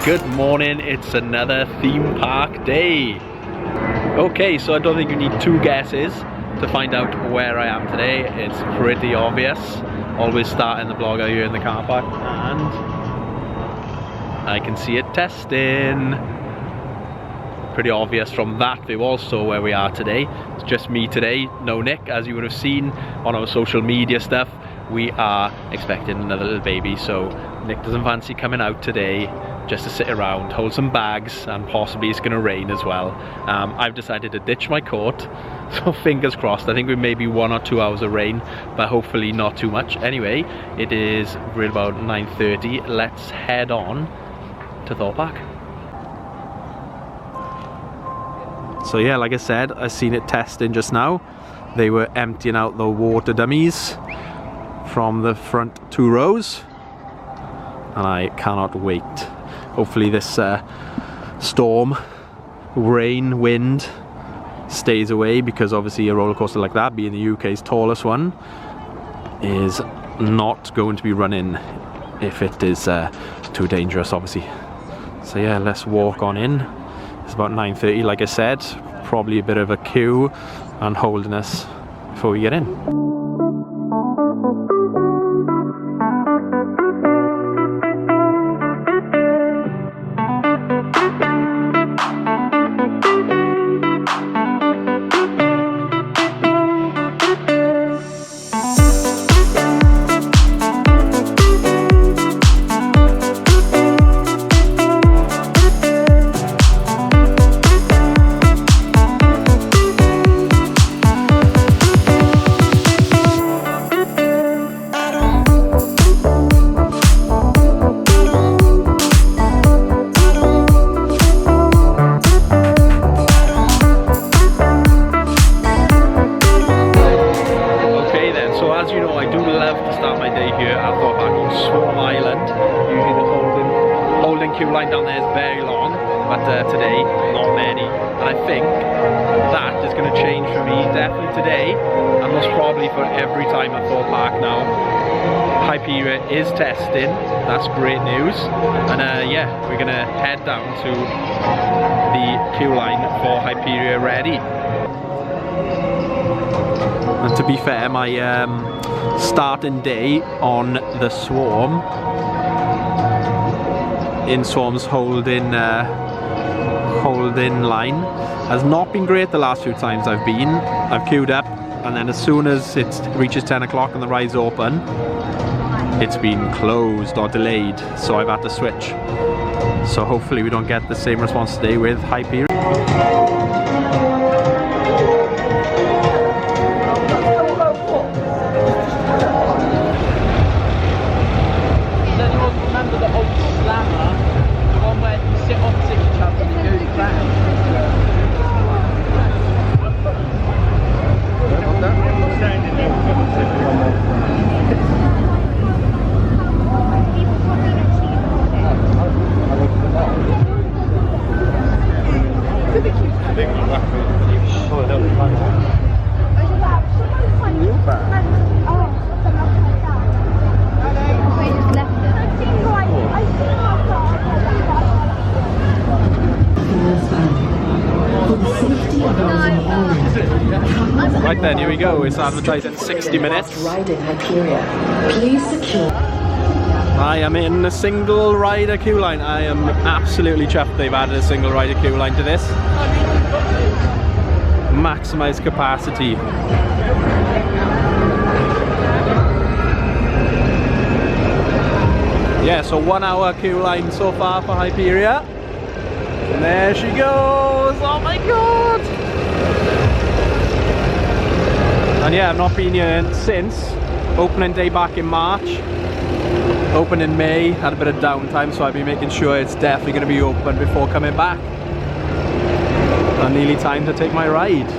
Good morning, it's another theme park day. Okay, so I don't think you need two guesses to find out where I am today. It's pretty obvious. Always starting the vlog out here in the car park, and I can see it testing. Pretty obvious from that view also where we are today. It's just me today, no Nick, as you would have seen on our social media stuff. We are expecting another little baby, so Nick doesn't fancy coming out today just to sit around, hold some bags, and possibly it's going to rain as well. I've decided to ditch my coat, so fingers crossed. I think we may be 1 or 2 hours of rain, but hopefully not too much. Anyway, it is right about 9:30. Let's head on to Thorpe Park. So yeah, like I said, I seen it testing just now. They were emptying out the water dummies from the front 2 rows, and I cannot wait. Hopefully this storm, rain, wind stays away, because obviously a roller coaster like that, being the UK's tallest one, is not going to be running if it is too dangerous, obviously. So yeah, let's walk on in. It's about 9:30, like I said. Probably a bit of a queue and holding us before we get in. Queue line down there is very long, but today not many, and I think that is going to change for me definitely today, and most probably for every time at Thorpe Park now. Hyperia is testing, that's great news, and yeah, we're going to head down to the queue line for Hyperia ready. And to be fair, my starting day on the Swarm, in Swarm's holding line, has not been great the last few times I've been. I've queued up, and then as soon as it reaches 10 o'clock and the ride's open, it's been closed or delayed, so I've had to switch. So hopefully we don't get the same response today with Hyperia. Right then, here we go. It's advertising 60 minutes. Riding Hyperia. Please secure. I am in a single rider queue line. I am absolutely chuffed they've added a single rider queue line to this. Maximize capacity. Yeah, so 1 hour queue line so far for Hyperia. And there she goes. Oh my god! And yeah, I've not been here since opening day back in March. Opened in May, had a bit of downtime, so I've been making sure it's definitely going to be open before coming back. And nearly time to take my ride.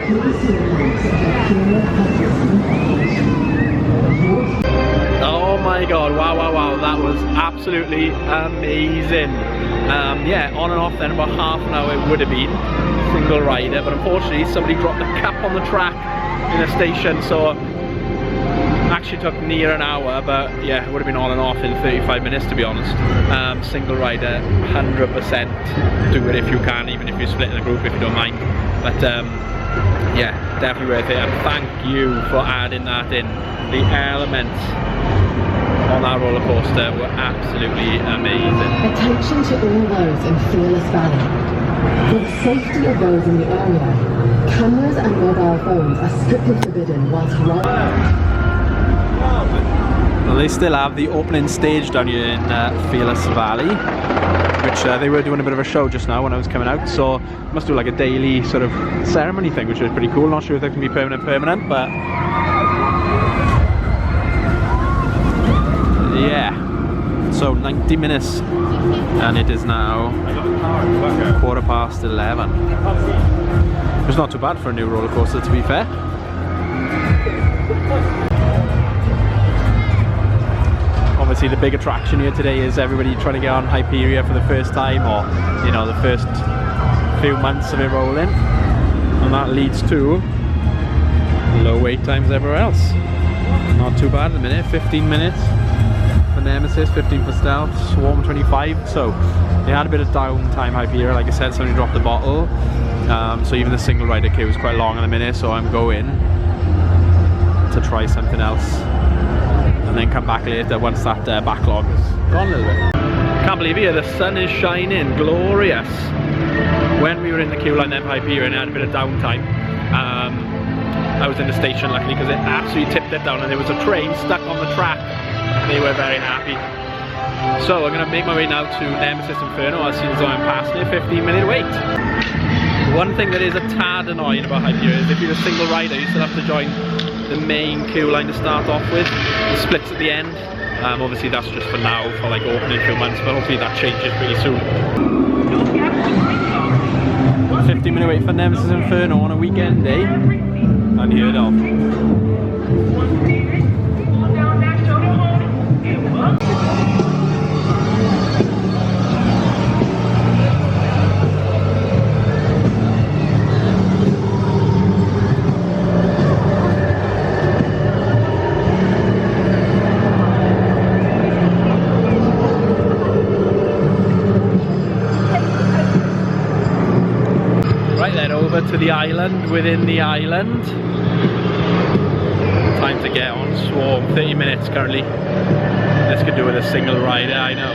Oh my god, wow, that was absolutely amazing. Yeah, on and off then about half an hour it would have been, single rider, but unfortunately somebody dropped a cap on the track in a station, so actually took near an hour, but yeah, it would have been on and off in 35 minutes to be honest. Single rider, 100% do it if you can, even if you're split in a group if you don't mind, but yeah, definitely worth it, and thank you for adding that in. The elements on that roller coaster were absolutely amazing. Attention to all those in Fearless Valley. For the safety of those in the area, cameras and mobile phones are strictly forbidden whilst riding. Well, they still have the opening stage down here in Fearless Valley, which they were doing a bit of a show just now when I was coming out, so must do like a daily sort of ceremony thing, which is pretty cool. Not sure if that can be permanent, but yeah. So 90 minutes and it is now 11:15. It's not too bad for a new roller coaster, to be fair. Obviously the big attraction here today is everybody trying to get on Hyperia for the first time, or you know, the first few months of it rolling, and that leads to low wait times everywhere else. Not too bad at the minute, 15 minutes for Nemesis, 15 for Stealth, Swarm 25, so they had a bit of downtime Hyperia, like I said, somebody dropped the bottle, so even the single rider queue was quite long in a minute, so I'm going to try something else and then come back later once that backlog is gone a little bit. Can't believe it, the sun is shining, glorious. When we were in the queue line then for Hyperia and I had a bit of downtime, I was in the station luckily because it absolutely tipped it down and there was a train stuck on the track. They were very happy. So I'm going to make my way now to Nemesis Inferno as soon as I'm past it, 15-minute wait. One thing that is a tad annoying about Hyperia is if you're a single rider you still have to join the main queue line to start off with. The splits at the end. Obviously that's just for now, for like opening few months, but hopefully that changes pretty soon. 15-minute wait for Nemesis Inferno on a weekend day. Unheard of. To the island within the island. Time to get on Swarm, 30 minutes currently. This could do with a single rider, I know.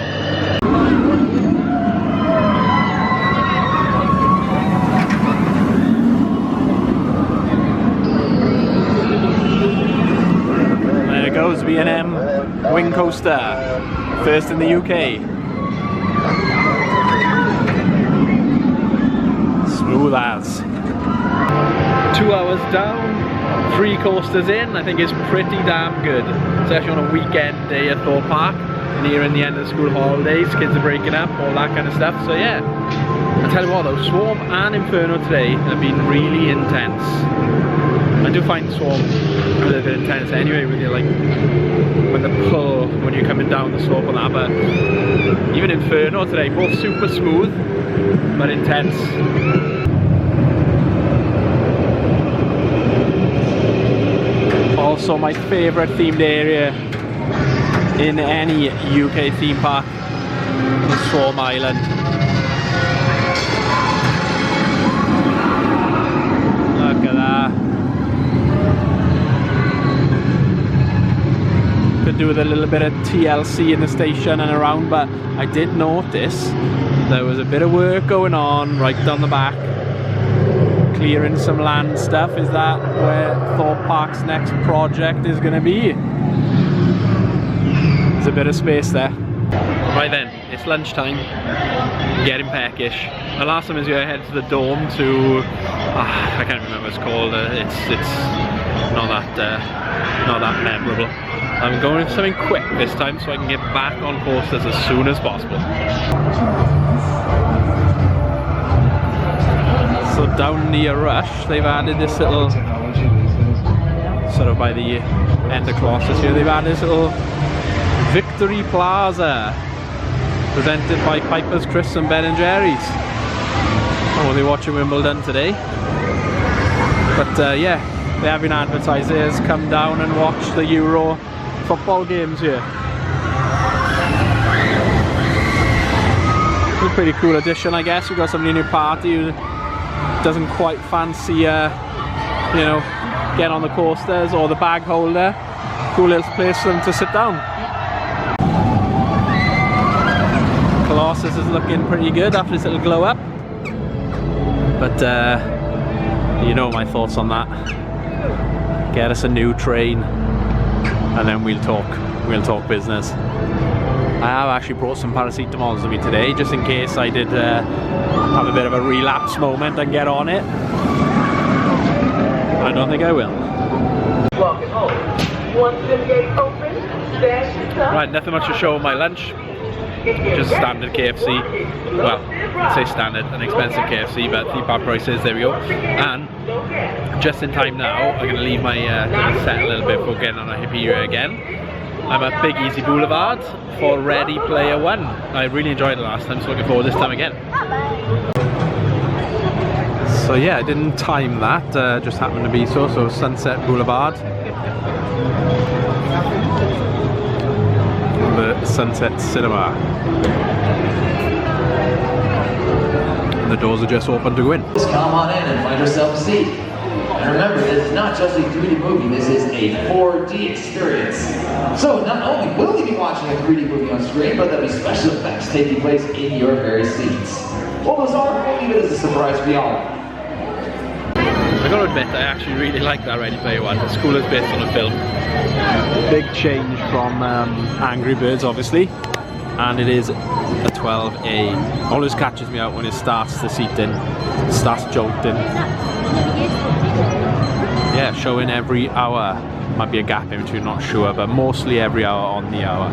There it goes, B&M Wing Coaster, first in the UK. Smooth as. 2 hours down, 3 coasters in, I think it's pretty damn good. Especially on a weekend day at Thorpe Park, nearing the end of the school holidays, kids are breaking up, all that kind of stuff, so yeah. I tell you what though, Swarm and Inferno today have been really intense. I do find Swarm a little bit intense anyway with your like, with the pull when you're coming down the slope and that, but even Inferno today, both super smooth, but intense. Also my favourite themed area in any UK theme park is Thorpe Island. Look at that. Could do with a little bit of TLC in the station and around, but I did notice there was a bit of work going on right down the back. Clearing some land stuff. Is that where Thorpe Park's next project is going to be? There's a bit of space there. Right then, it's lunchtime, getting peckish. The last time I was going to head to the Dome to, I can't remember what it's called, it's not that memorable. I'm going for something quick this time so I can get back on coasters as soon as possible. So down near Rush, they've added this little, sort of by the end of Colossus here, they've added this little Victory Plaza, presented by Piper's Crisps and Ben and Jerry's. Oh, they're watching Wimbledon today. But yeah, they have been advertisers come down and watch the Euro football games here. It's a pretty cool addition, I guess. We've got somebody in your party who doesn't quite fancy, you know, getting on the coasters or the bag holder. Cool little place for them to sit down. Colossus is looking pretty good after this little glow up. But you know my thoughts on that. Get us a new train and then we'll talk business. I have actually brought some paracetamols with me today, just in case I did have a bit of a relapse moment and get on it. I don't think I will. Walking home. Once the gate open, dash yourself. Right, nothing much to show on my lunch. Just standard KFC. Well, I'd say standard, an expensive KFC, but theme park prices, there we go. And just in time now, I'm going to leave my dinner set a little bit before getting on a Hyperia again. I'm at Big Easy Boulevard for Ready Player One. I really enjoyed it last time, so looking forward this time again. So yeah, I didn't time that, just happened to be so Sunset Boulevard. The Sunset Cinema. The doors are just open to go in. Just come on in and find yourself a seat. And remember, this is not just a 3D movie, this is a 4D experience. So not only will you be watching a 3D movie on screen, but there'll be special effects taking place in your very seats. What those are, we'll leave it as a surprise for y'all. I gotta admit, I actually really like that Ready Player One. It's cool as based on a film. Big change from Angry Birds, obviously, and it is a 12A. Always catches me out when it starts the seating, starts jolting. Yeah, showing every hour. Might be a gap in between, not sure, but mostly every hour on the hour.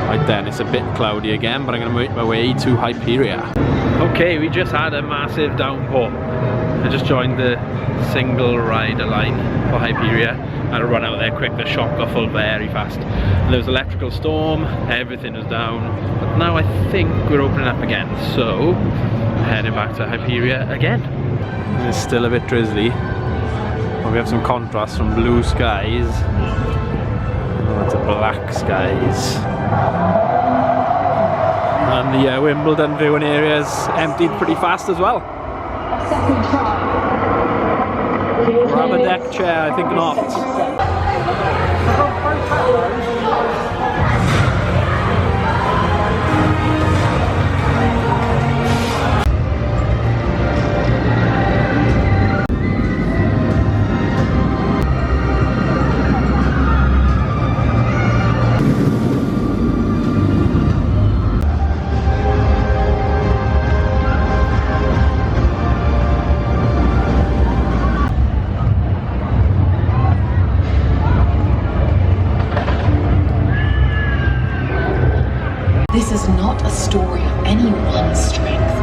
Right then, it's a bit cloudy again, but I'm gonna make my way to Hyperia. Okay, we just had a massive downpour. I just joined the single rider line for Hyperia. I had to run out there quick, the shop got full very fast. And there was an electrical storm, everything was down. But now I think we're opening up again, so heading back to Hyperia again. It's still a bit drizzly. But we have some contrast from blue skies to black skies. And the Wimbledon viewing area is emptied pretty fast as well. Grab a deck chair, I think not. This is not a story of any one strength,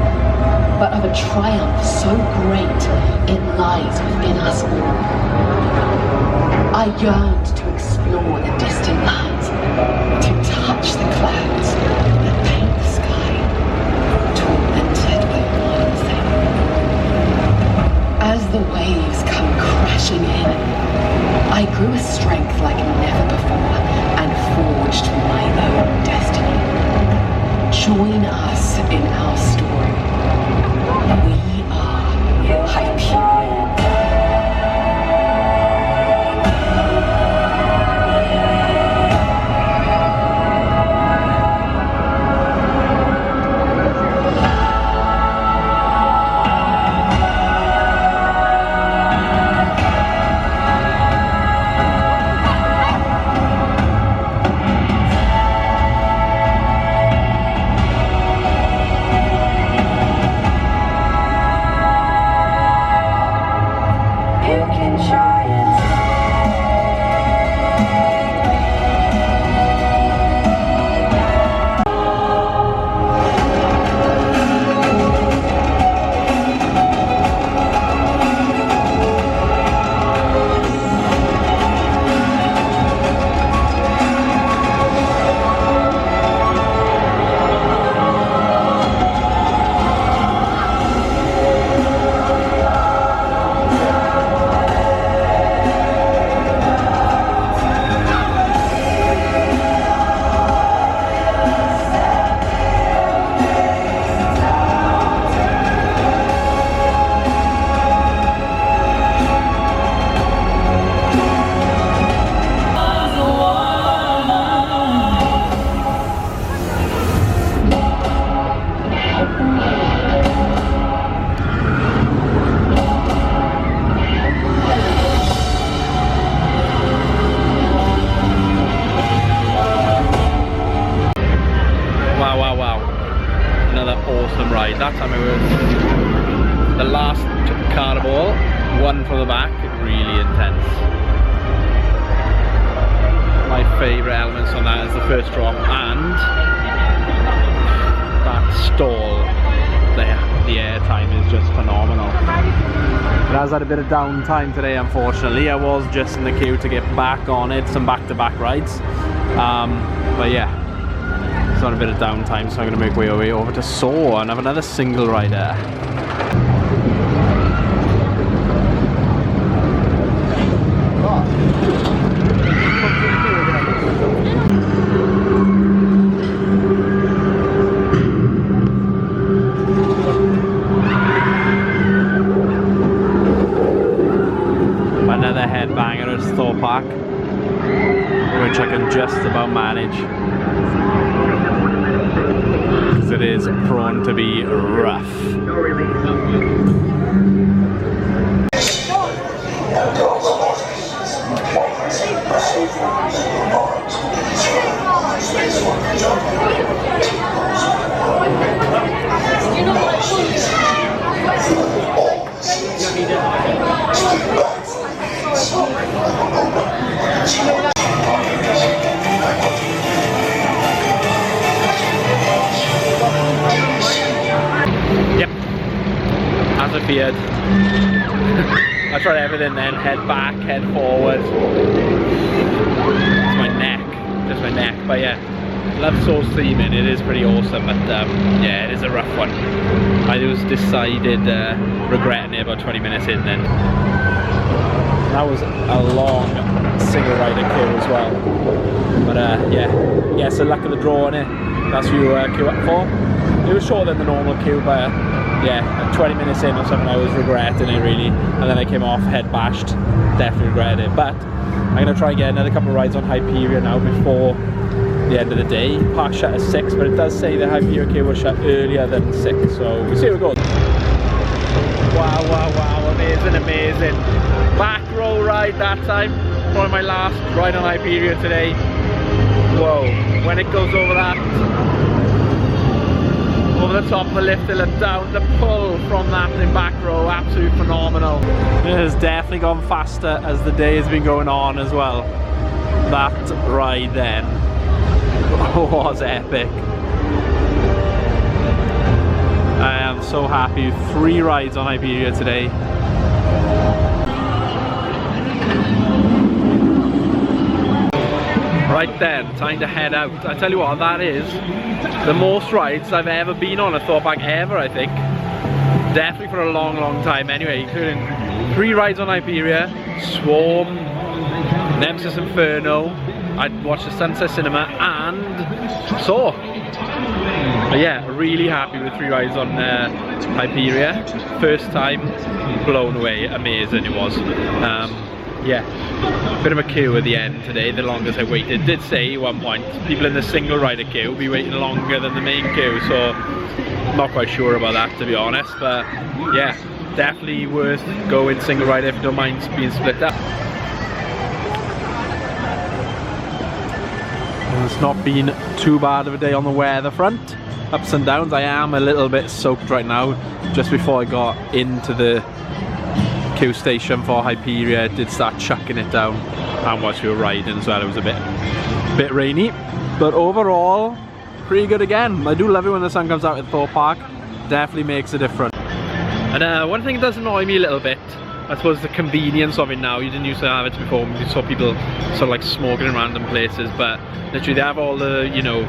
but of a triumph so great it lies within us all. I yearned to explore the distant lands, to touch the clouds that paint the sky, tormented by one thing. As the waves come crashing in, I grew a strength like never before and forged my own destiny. Join us in our story. We are Hyperia. last carnival, one from the back, really intense. My favourite elements on that is the first drop and that stall. The air time is just phenomenal. It has had a bit of downtime today, unfortunately. I was just in the queue to get back on it, some back-to-back rides. But yeah, it's on a bit of downtime, so I'm going to make my way over to Saw and have another single rider. Another headbanger at Thorpe Park, which I can just about manage, because it is prone to be rough. Yep, as I feared. I tried everything then, head back, head forward. It's my neck, just my neck, but yeah, love Soul's theming, it is pretty awesome, but yeah, it is a rough one. I just decided, regretting it about 20 minutes in then. That was a long single rider queue as well. But yeah, the luck of the draw in it. That's what you queue up for. It was shorter than the normal queue, but yeah, 20 minutes in or something I was regretting it really. And then I came off, head bashed, definitely regretted it. But I'm going to try and get another couple of rides on Hyperia now before the end of the day. Park shut at 6, but it does say the Hyperia queue will shut earlier than 6, so we'll see how it goes. Wow, wow, wow, amazing, amazing. Back row ride that time, one of my last ride on Hyperia today. Whoa, when it goes over that, over the top of the lift and down, the pull from that in back row, absolutely phenomenal. It has definitely gone faster as the day has been going on as well. That ride then was epic. I am so happy, 3 rides on Hyperia today. Right then, time to head out. I tell you what, that is the most rides I've ever been on at Thorpe Park ever, I think. Definitely for a long, long time anyway, including 3 rides on Hyperia, Swarm, Nemesis Inferno, I'd watched the Sunset Cinema, and Saw. But yeah, really happy with 3 rides on Hyperia. First time, blown away, amazing it was. Yeah, bit of a queue at the end today, the longest I waited. Did say at one point, people in the single rider queue will be waiting longer than the main queue, so not quite sure about that to be honest, but yeah, definitely worth going single rider if you don't mind being split up. It's not been too bad of a day on the weather front. Ups and downs. I am a little bit soaked right now. Just before I got into the queue station for Hyperia, it did start chucking it down, and whilst we were riding as well, it was a bit rainy, but overall pretty good again. I do love it when the sun comes out at Thorpe Park. Definitely makes a difference. And one thing that does annoy me a little bit, I suppose, the convenience of it now. You didn't used to have it before. You saw people sort of like smoking in random places, but literally they have all the, you know,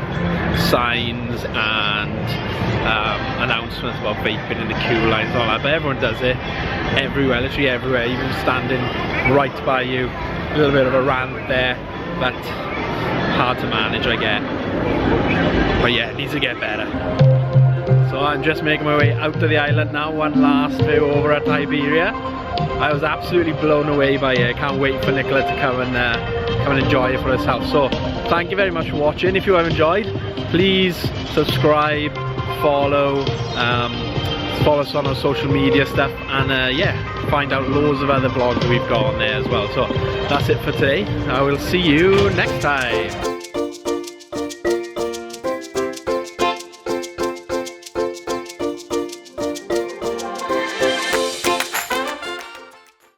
signs and announcements about vaping in the queue lines and all that, but everyone does it everywhere, literally everywhere, even standing right by you. A little bit of a rant there, but hard to manage, I get. But yeah, it needs to get better. So I'm just making my way out to the island now, one last view over at Hyperia. I was absolutely blown away by it. I can't wait for Nicola to come and enjoy it for herself. So thank you very much for watching. If you have enjoyed, please subscribe, follow us on our social media stuff, and yeah, find out loads of other vlogs that we've got on there as well. So that's it for today. I will see you next time.